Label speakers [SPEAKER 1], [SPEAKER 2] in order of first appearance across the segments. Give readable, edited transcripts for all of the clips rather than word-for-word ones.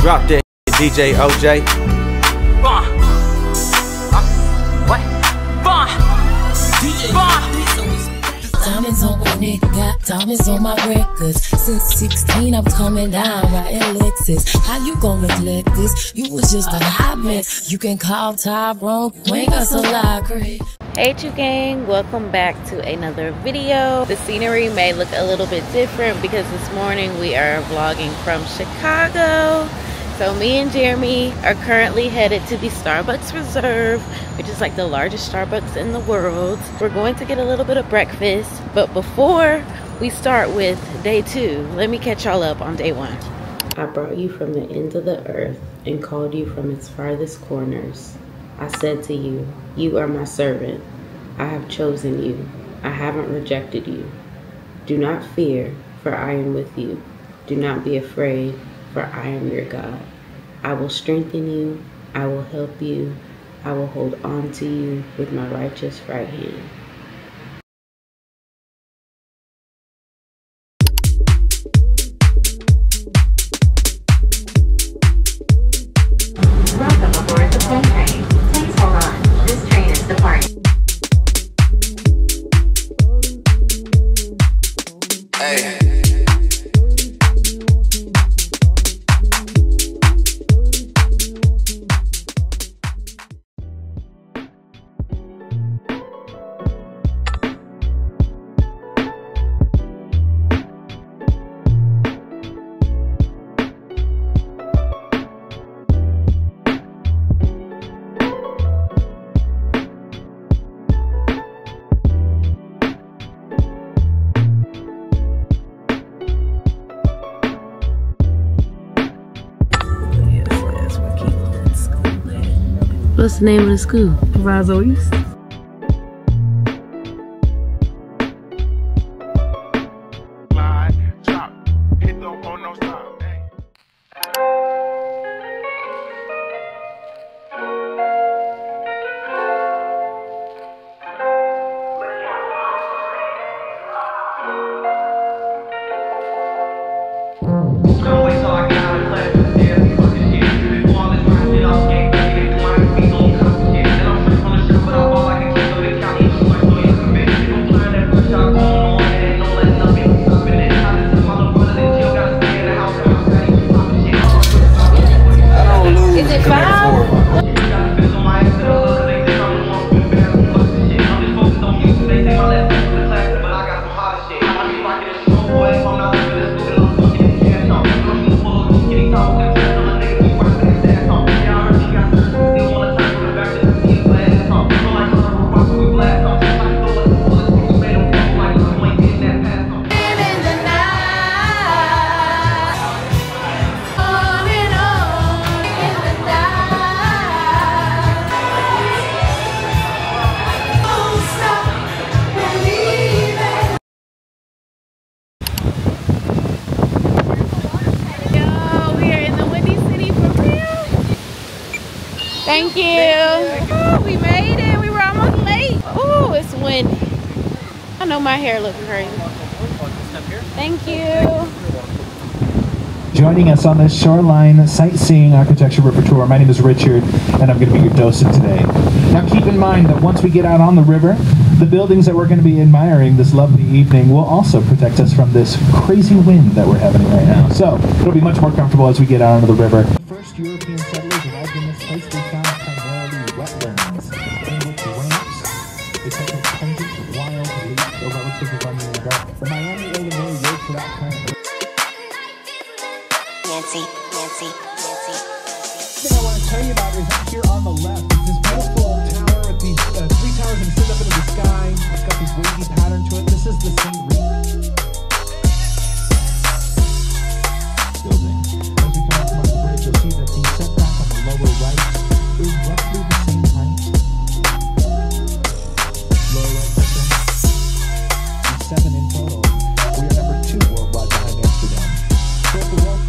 [SPEAKER 1] Drop that DJ OJ.
[SPEAKER 2] What?
[SPEAKER 3] Diamonds on my neck, got diamonds on my records. Since 16, I'm coming down riding Alexus. How you gonna neglect this? You was just a hot mess. You can call Tyrone, we ain't got some lie, Craig.
[SPEAKER 4] Hey you gang, welcome back to another video. The scenery may look a little bit different because this morning we are vlogging from Chicago. So me and Jeremy are currently headed to the Starbucks Reserve, which is like the largest Starbucks in the world. We're going to get a little bit of breakfast, but before we start with day 2, let me catch y'all up on day 1. I brought you from the ends of the earth and called you from its farthest corners. I said to you, you are my servant. I have chosen you. I haven't rejected you. Do not fear, for I am with you. Do not be afraid, for I am your God. I will strengthen you. I will help you. I will hold on to you with my righteous right hand.
[SPEAKER 5] Welcome aboard the plane train. Please hold on. This train is departing.
[SPEAKER 6] Hey.
[SPEAKER 4] What's the name of the school?
[SPEAKER 7] Vazo East.
[SPEAKER 4] Thank you. Oh, we made it. We were almost late. Oh, it's windy. I know my hair looks crazy. Thank you.
[SPEAKER 8] Joining us on this shoreline sightseeing architecture river tour, my name is Richard, and I'm going to be your docent today. Now keep in mind that once we get out on the river, the buildings that we're going to be admiring this lovely evening will also protect us from this crazy wind that we're having right now. So it'll be much more comfortable as we get out onto the river. The first European settlers arrived in this place. They found primarily wetlands in which ramps, they took a pungent, wild leaf, or relatively unusual. The Miami, Illinois word for that kind of
[SPEAKER 5] Nancy.
[SPEAKER 8] The thing I want to tell you about is up here on the left. It's this beautiful tower with these 3 towers and sit up into the sky. It's got this wavy pattern to it. This is the St. Regis building. As we come up from the bridge, you'll see that the setback on the lower right is roughly the same height. Lower right section. 7 in total. We are number 2 worldwide behind Amsterdam. So the world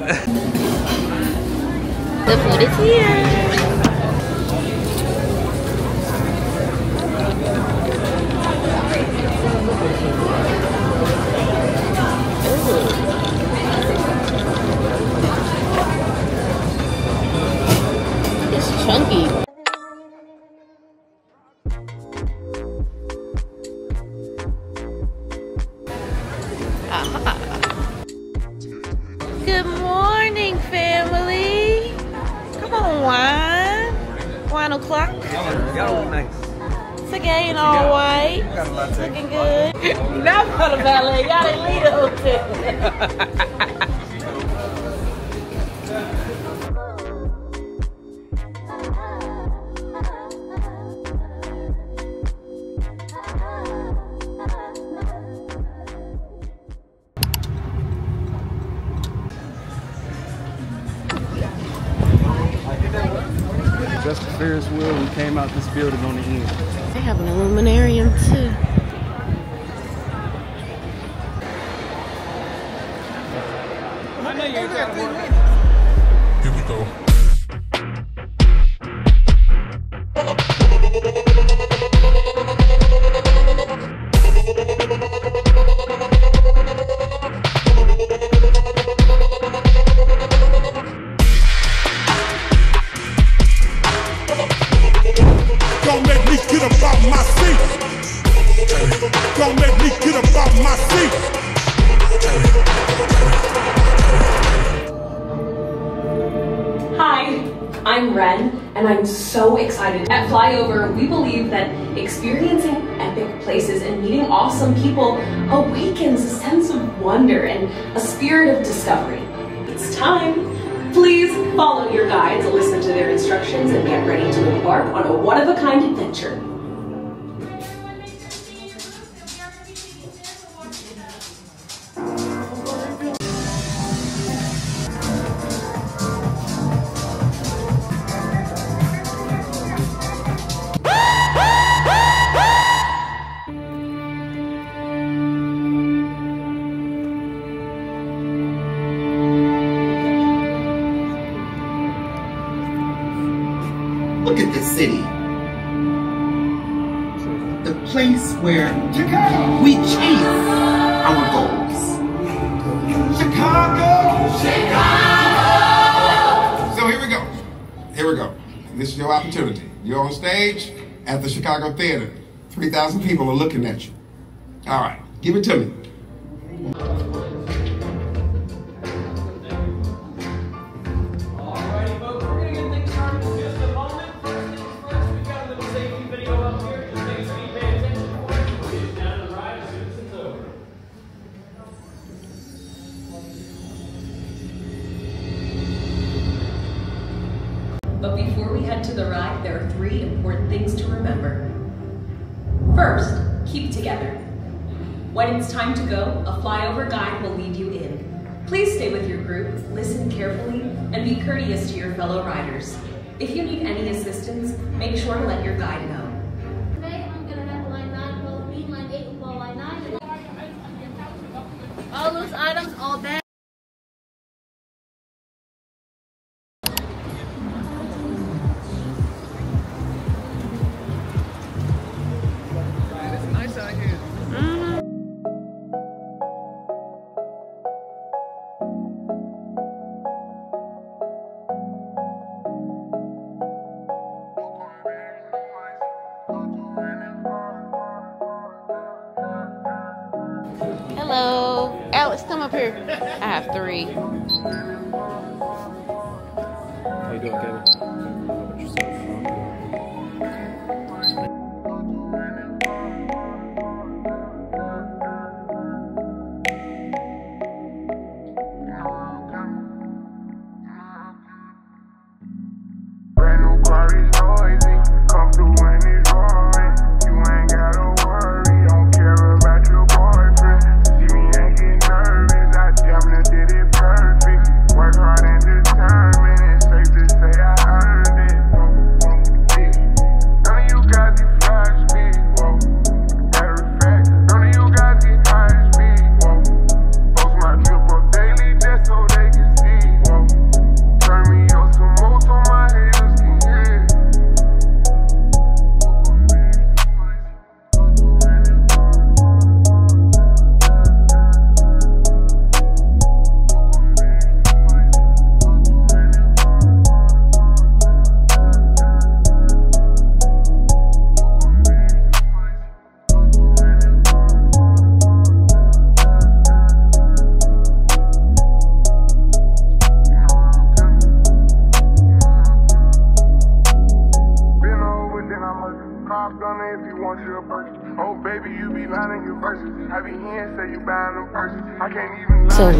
[SPEAKER 4] The food is here. It's chunky. Good morning, family. Come on, wine. 1 o'clock.
[SPEAKER 1] Y'all look nice.
[SPEAKER 4] It's a gay and all white.
[SPEAKER 1] Got a latte.
[SPEAKER 4] Looking good. Not for the ballet. Y'all didn't leave the hotel.
[SPEAKER 2] Just a Ferris wheel and came out this building on the end.
[SPEAKER 4] They have an illuminarium too.
[SPEAKER 2] I know you ain't got to work.
[SPEAKER 6] Here we go.
[SPEAKER 7] Don't make me get up out my seat. Don't make me get up out my seat.
[SPEAKER 9] Hi, I'm Ren, and I'm so excited. At Flyover, we believe that experiencing epic places and meeting awesome people awakens a sense of wonder and a spirit of discovery. It's time. Please follow your guides, listen to their instructions, and get ready to embark on a one-of-a-kind adventure.
[SPEAKER 10] Look at this city. The place where we chase our goals. Chicago! Chicago! So here we go. Here we go. This is your opportunity. You're on stage at the Chicago Theater. 3,000 people are looking at you. All right, give it to me.
[SPEAKER 9] But before we head to the ride, there are 3 important things to remember. First, keep together. When it's time to go, a flyover guide will lead you in. Please stay with your group, listen carefully, and be courteous to your fellow riders. If you need any assistance, make sure to let your guide know.
[SPEAKER 11] Today I'm gonna have line 9, well, read line 8 and follow line 9. All those items, all back.
[SPEAKER 4] Hello. Alex, come up here. I have 3.
[SPEAKER 2] How you doing, Kevin?
[SPEAKER 7] Brand new car is noisy. Come through when it's roaring. You ain't gotta worry. Don't care about your boyfriend. See me ain't get nervous. I damn near did it perfect. Work hard and determined. It's safe to say I earned it.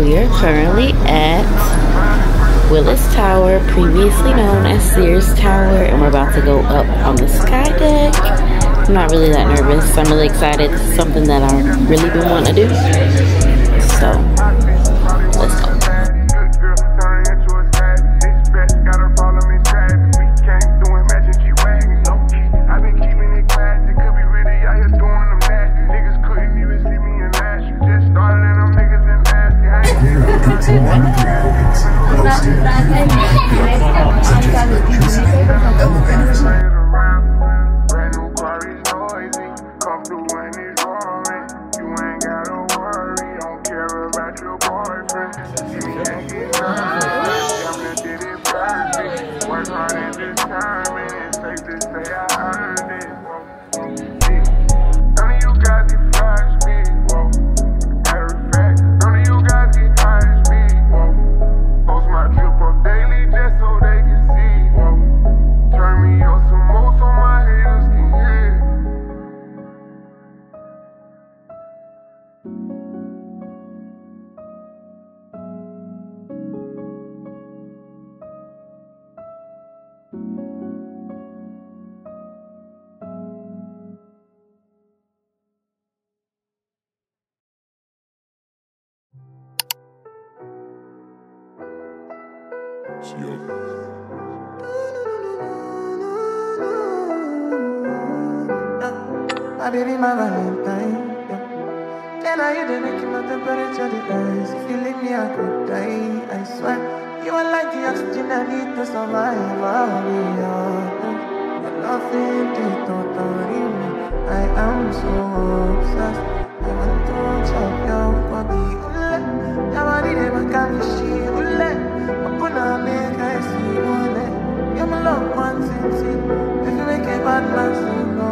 [SPEAKER 4] We are currently at Willis Tower, previously known as Sears Tower, and we're about to go up on the Skydeck. I'm not really that nervous. I'm really excited. This is something that I've really been wanting to do. So, let's go.
[SPEAKER 12] My baby, my Valentine. Then I you didn't make my temperature rise. If you leave me, I could die. I swear, you are like the oxygen I need to survive. I'll be honest. Your love is totally me. I am so obsessed. I want to chop your body. Your body never can be she. Open up, make I see one. You're my love, one since it. If you make a bad man sing, no.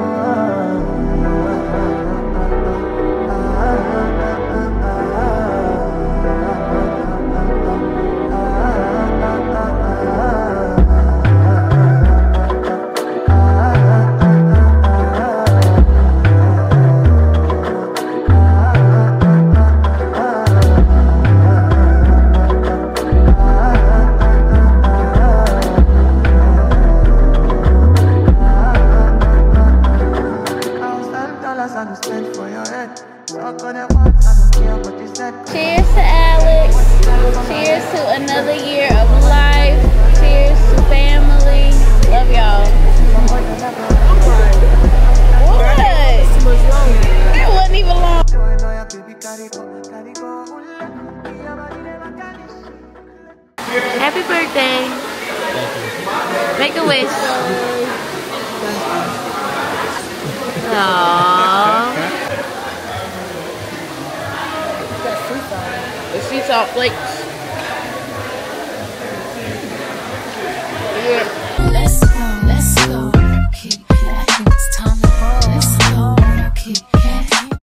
[SPEAKER 4] Cheers to Alex. Cheers to another year of life. Cheers to family. Love y'all. What? It wasn't even long. Happy birthday. Make a wish. Aww. The sea salt flakes.